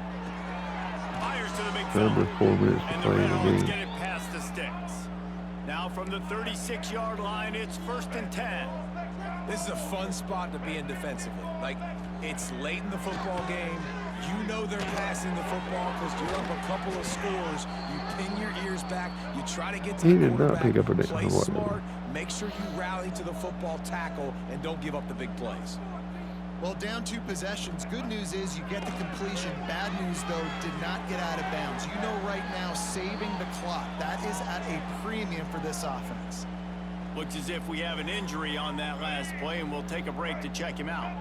Fires to the big fella. Under 4 minutes to And the play in Red the Hawks game. get it past the sticks. Now from the 36-yard line, it's 1st and 10. This is a fun spot to be in defensively. Like, it's late in the football game. You know they're passing the football because you're up a couple of scores. You pin your ears back. You try to get to He the did not quarterback. pick up a Play what? smart. Make sure you rally to the football tackle and don't give up the big plays. Well, down 2 possessions. Good news is you get the completion. Bad news, though, did not get out of bounds. You know right now, saving the clock. That is at a premium for this offense. Looks as if we have an injury on that last play, and we'll take a break to check him out.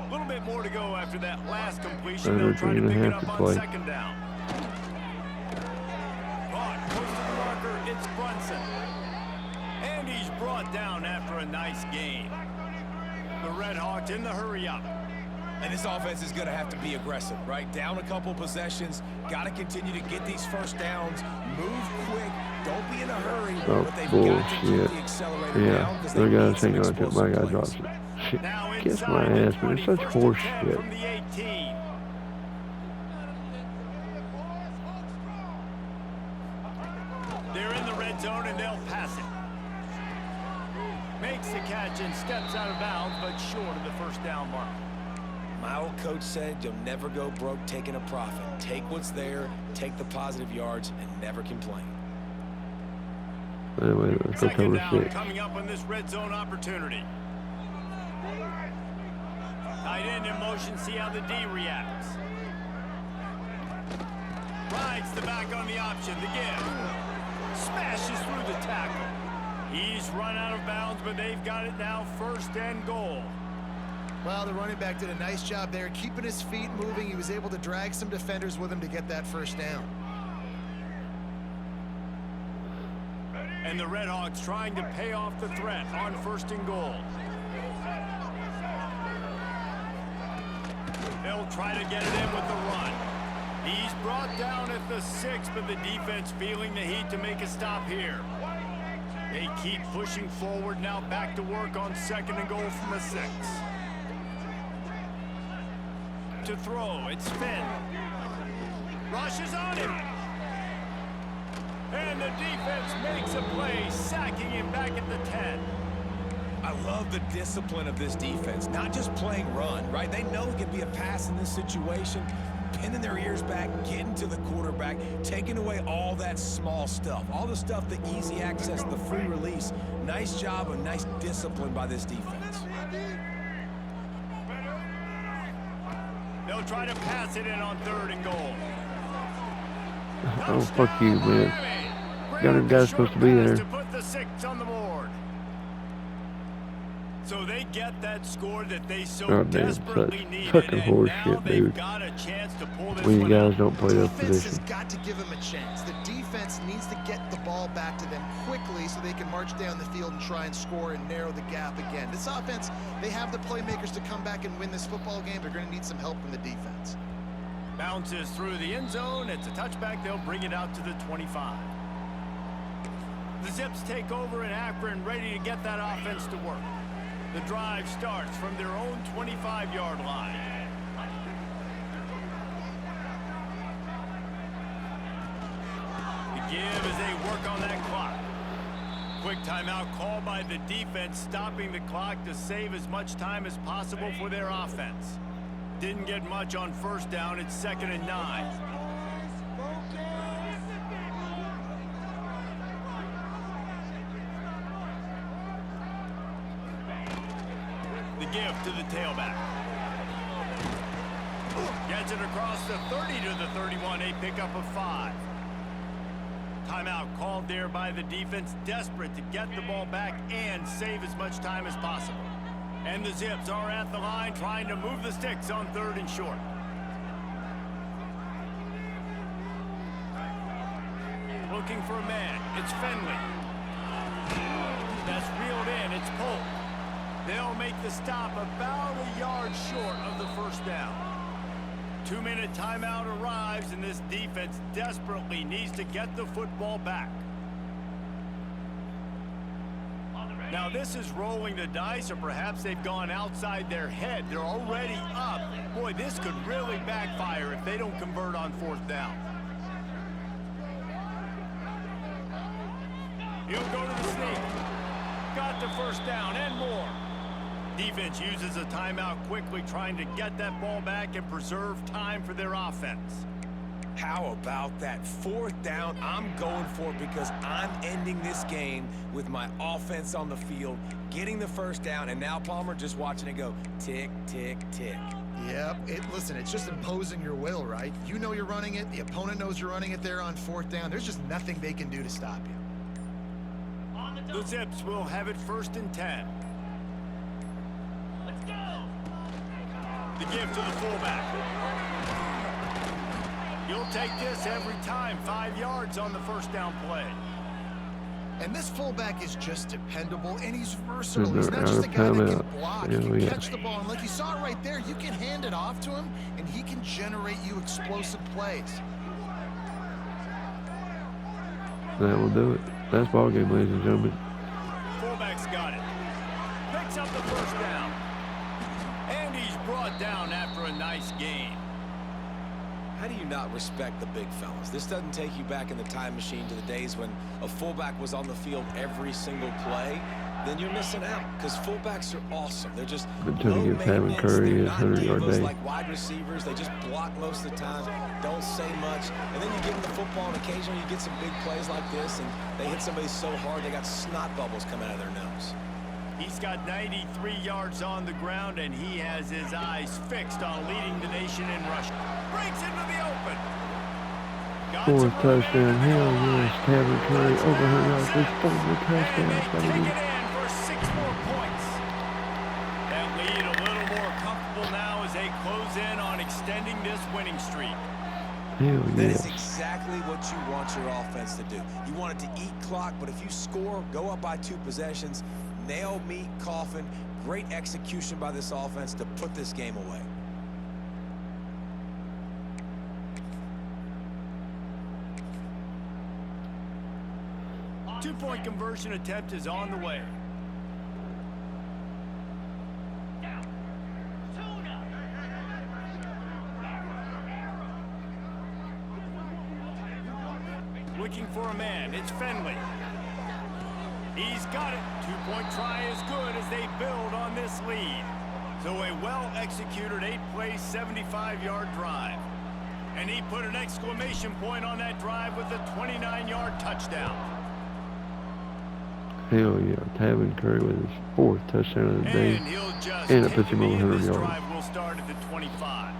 A little bit more to go after that last completion. They'll try to pick it up on second down. Caught close to the marker. It's Brunson. And he's brought down after a nice gain. The Red Hawks in the hurry up. And this offense is going to have to be aggressive, right? Down a couple possessions. Got to continue to get these first downs. Move quick. Don't be in a hurry. Oh, but they've got to keep bullshit. the accelerator Yeah, down because their they need guys some hang on to it. My explosive guy plays. drops it. Shit. Now Kiss my inside the ass, man. It's 20, such 1st and horse 10 shit. from the 18. They're in the red zone and they'll pass it. Makes the catch and steps out of bounds, but short of the first down mark. My old coach said you'll never go broke taking a profit. Take what's there, take the positive yards, and never complain. Anyway, let's go Second cover down 6. coming up on this red zone opportunity. Tight end in motion, see how the D reacts. Rides the back on the option, the give. Smashes through the tackle. He's run out of bounds, but they've got it now 1st and goal. Well, the running back did a nice job there, keeping his feet moving. He was able to drag some defenders with him to get that first down. And the Red Hawks trying to pay off the threat on 1st and goal. They'll try to get it in with the run. He's brought down at the 6, but the defense feeling the heat to make a stop here. They keep pushing forward, now back to work on 2nd and goal from the 6. To throw, it's Finn. Rushes on him. And the defense makes a play, sacking him back at the 10. I love the discipline of this defense. Not just playing run, right? They know it can be a pass in this situation. Pinning their ears back, getting to the quarterback, taking away all that small stuff. All the stuff, the easy access, the free release. Nice job and nice discipline by this defense. They'll try to pass it in on 3rd and goal. Oh, fuck you, man. Got him guys supposed to be there. To put the 6 on the board. So they get that score that they so Oh, damn, desperately such needed, fucking and horse now shit, they've dude. got a chance to pull this When you one guys out. don't play those Defense has positions. got to give him a chance. The defense needs to get the ball back to them quickly so they can march down the field and try and score and narrow the gap again. This offense, they have the playmakers to come back and win this football game. They're going to need some help from the defense. Bounces through the end zone. It's a touchback. They'll bring it out to the 25. The Zips take over in Akron, ready to get that offense to work. The drive starts from their own 25-yard line. The give as they work on that clock. Quick timeout called by the defense, stopping the clock to save as much time as possible for their offense. Didn't get much on first down. It's 2nd and 9. The give to the tailback. Gets it across the 30 to the 31, a pickup of 5. Timeout called there by the defense, desperate to get the ball back and save as much time as possible. And the Zips are at the line trying to move the sticks on 3rd and short. Looking for a man. It's Fenley. That's reeled in. It's Polk. They'll make the stop about a yard short of the first down. 2-minute timeout arrives, and this defense desperately needs to get the football back. Now, this is rolling the dice, or perhaps they've gone outside their head. They're already up. Boy, this could really backfire if they don't convert on 4th down. He'll go to the sneak. Got the first down and more. Defense uses a timeout quickly, trying to get that ball back and preserve time for their offense. How about that 4th down? I'm going for it because I'm ending this game with my offense on the field, getting the first down, and now Palmer just watching it go tick, tick, tick. Yep. Listen, it's just imposing your will, right? You know you're running it. The opponent knows you're running it there on 4th down. There's just nothing they can do to stop you. The Zips will have it 1st and 10. Let's go. The give to the fullback. You'll take this every time. 5 yards on the first down play. And this fullback is just dependable, and he's versatile. They're He's not out just of a guy that timeout. can block. Yeah, He can yeah. catch the ball, and like you saw right there, you can hand it off to him, and he can generate you explosive plays. That will do it. That's ball game, ladies and gentlemen. Fullback's got it. Picks up the first down. And he's brought down after a nice gain. How do you not respect the big fellas? This doesn't take you back in the time machine to the days when a fullback was on the field every single play. Then you're missing out because fullbacks are awesome. They're just Been trying to low give Tavon maintenance. Curry They're his not 100-yard divas day. like wide receivers. They just block most of the time, don't say much. And then you give them the football, and occasionally you get some big plays like this, and they hit somebody so hard they got snot bubbles coming out of their nose. He's got 93 yards on the ground, and he has his eyes fixed on leading the nation in rushing. Breaks into the open. Got 4th some touchdown. momentum Hell to the line. yes. Tavon Curry over 100 yards. This 4 And touchdowns, they take baby. it in for 6 more points. That lead a little more comfortable now as they close in on extending this winning streak. Hell That is yes. exactly what you want your offense to do. You want it to eat clock, but if you score, go up by 2 possessions, nail, meet, coffin, great execution by this offense to put this game away. Two-point conversion attempt is on the way. Down. Tuna. Looking for a man. It's Fenley. He's got it. 2-point try is good as they build on this lead. So a well-executed 8-play, 75-yard drive. And he put an exclamation point on that drive with a 29-yard touchdown. Hell yeah. Tavon Curry with his 4th touchdown of the day. And he'll just And it take puts him the over knee, and 100 this yards. drive will start at the 25.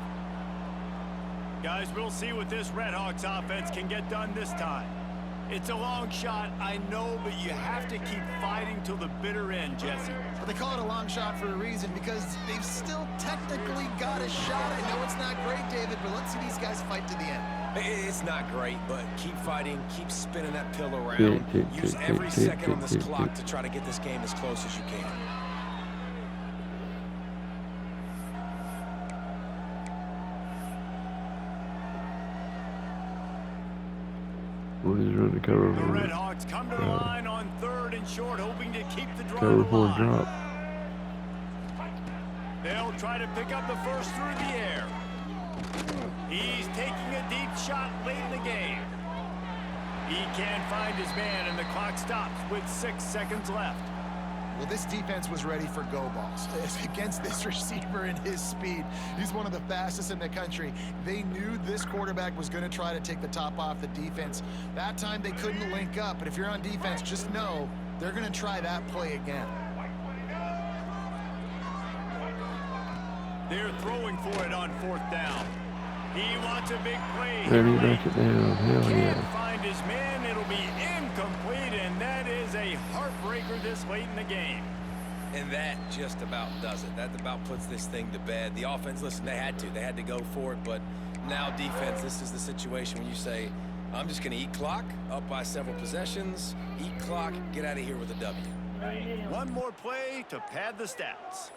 Guys, we'll see what this Redhawks offense can get done this time. It's a long shot, I know, but you have to keep fighting till the bitter end, Jesse. But they call it a long shot for a reason, because they've still technically got a shot. I know it's not great, David, but let's see these guys fight to the end. It's not great, but keep fighting, keep spinning that pill around. Tick, tick, Use tick, every tick, second on tick, this tick, clock tick. to try to get this game as close as you can. We'll just run the cover The for Redhawks come to the line on 3rd and short, hoping to keep the drive cover for a alive. drop. They'll try to pick up the first through the air. He's taking a deep shot late in the game. He can't find his man, and the clock stops with 6 seconds left. Well, this defense was ready for go balls. Against this receiver and his speed, he's one of the fastest in the country. They knew this quarterback was going to try to take the top off the defense. That time they couldn't link up, but if you're on defense, just know they're going to try that play again. They're throwing for it on 4th down. He wants a big play. And he knocks it down. Hell Can't yeah. find his man. It'll be incomplete, and that is a heartbreaker this late in the game. And that just about does it. That about puts this thing to bed. The offense, listen, they had to go for it, but now defense, this is the situation when you say, I'm just going to eat clock, up by several possessions, eat clock, get out of here with a W. One more play to pad the stats.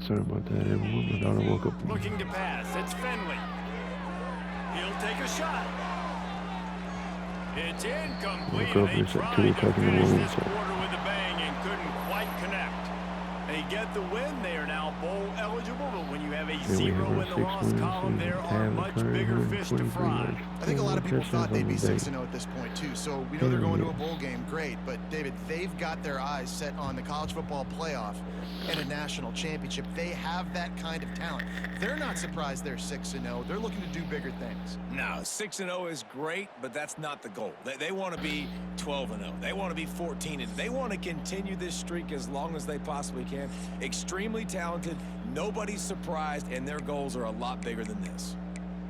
Sorry about that, everyone. My daughter woke up. Looking to pass. It's Finley. He'll take a shot. It's incomplete. Woke up, They it's at tried 2 to o'clock in the finish morning, this so quarter with a bang and couldn't quite connect. They get the win. They are now bowl eligible, but when you have a here we have zero our in the 6 loss wins. column, there are Tab much current bigger fish to 123 fry. yards. I think a lot of people thought they'd be Touchdowns 6-0 at this point, too. So we know they're going to a bowl game. Great. But, David, they've got their eyes set on the college football playoff and a national championship. They have that kind of talent. They're not surprised they're 6-0. They're looking to do bigger things. No, 6-0 is great, but that's not the goal. They want to be 12-0. They want to be 14-0. They want to continue this streak as long as they possibly can. Extremely talented. Nobody's surprised, and their goals are a lot bigger than this.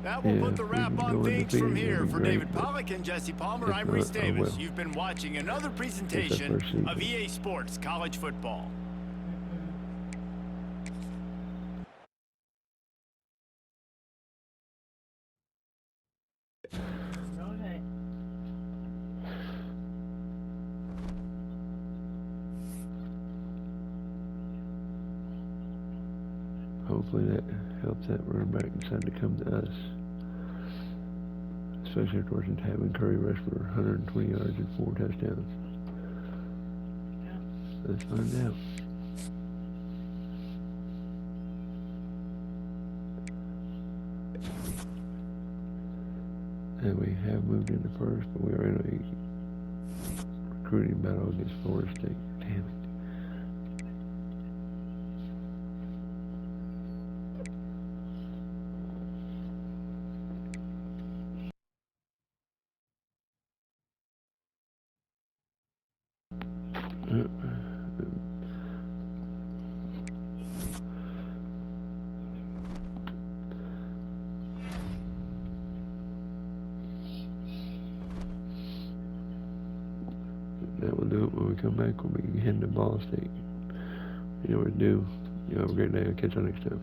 That will put the if we wrap can on go things from undefeated, here. that'd be For great, David but Pollack and Jesse Palmer, if I'm not, Reese oh Davis. well. You've been watching another It's our presentation first season. of EA Sports College Football. Hopefully that helps that running back decide to come to us. Especially after watching Tavin Curry rush for 120 yards and 4 touchdowns. Let's find out. And we have moved into first, but we are in a recruiting battle against Florida State. Damn it. That will do it. When we come back, we'll be heading to Ball State. You know what to do. You have a great day. I'll catch you next time.